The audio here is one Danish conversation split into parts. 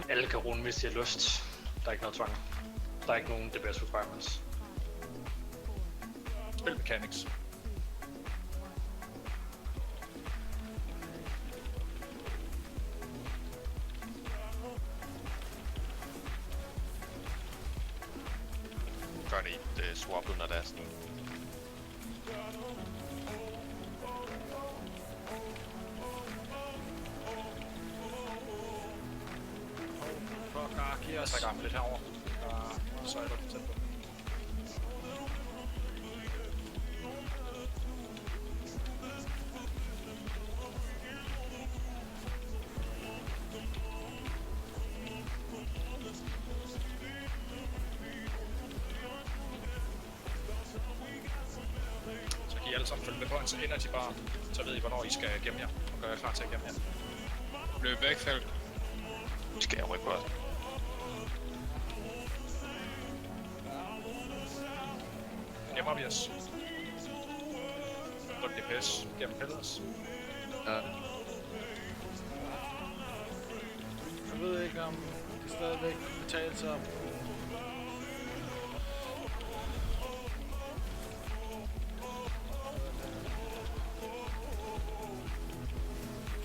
Alle kan runde, hvis de har lyst. Der er ikke noget tvang. Der er ikke nogen DPS requirements. Spil mechanics. Gør det ikke swappet, når der er sådan en. Fuck, giver os. Jeg trækker ham lidt herover. Så er det tæt på. I alle sammen følge med på hans energy bar, så ved I, hvornår I skal gemme jer, og gøre jer klar til at gemme jer. Løb væk, Falk. Skal jeg rykke på os? Gemmer vi os. Dryk DPS gennem pillars. Ja. Jeg ved ikke, om det stadigvæk betaler sig op.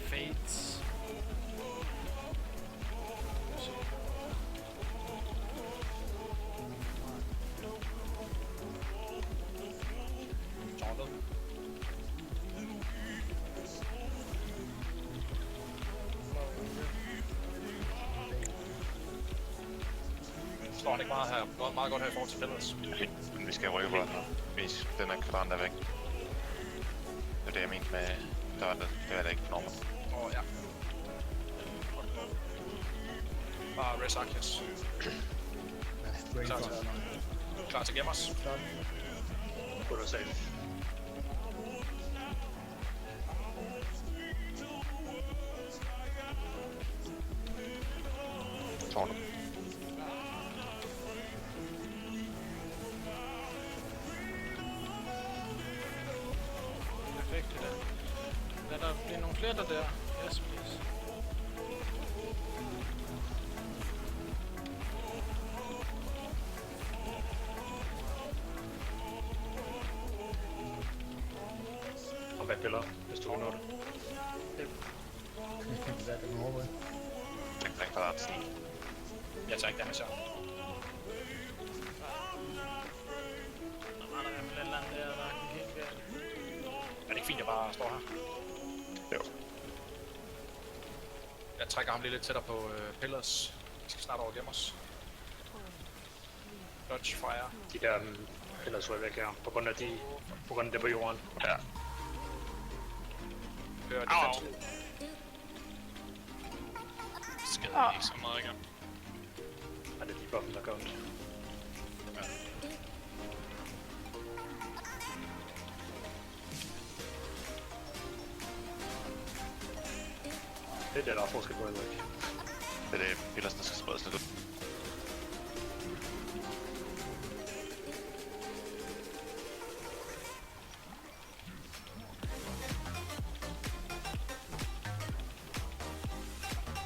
Fates. Tauntet. Slår han ikke meget her, meget godt her i forhold til pillars. Okay, men vi skal rykke på os nu. Hvis den her kvadrant er væk. Det er det, jeg mente med... Det er det ikke normal. Ja. Bare res Arceus. Klar til gemmers. Put us safe. Tårnet. Perfekt det der. Lad der blive nogle flere der. Yes, please. Og hvad piller, hvis du kan nå det. Hvad er det med hovedet? Den kvadrat sådan. Jeg tager ikke damage her. Der var der i hvert fald et eller andet der gik helt galt. Er det ikke fint, jeg bare står her? Jo. Jeg trækker ham lige lidt tættere på pillars. Vi skal snart over gemmers. Dodge fire. De der pillars ryger væk her, på grund af det på jorden. Ja. Hører defensive. Skader ikke så meget igen. Er det debuffen, der gør ondt? Ja. Det er det, der er forskel på, ikke? Det er det, pillars, der skal spredes lidt ud.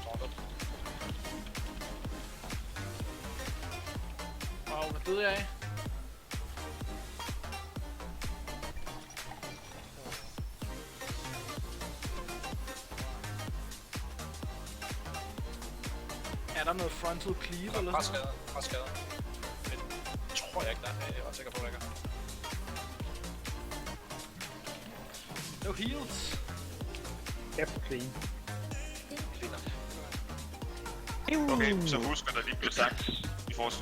Tauntet. Wow, hvad døde jeg af? Er der noget frontal cleave eller Fra sådan noget? skader. Fra skader. Det tror jeg ikke, der er. Jeg er ret sikker på, at der ikke er. No heals. Kæft clean. Cleaner. Okay, så husk, at der lige blev sagt,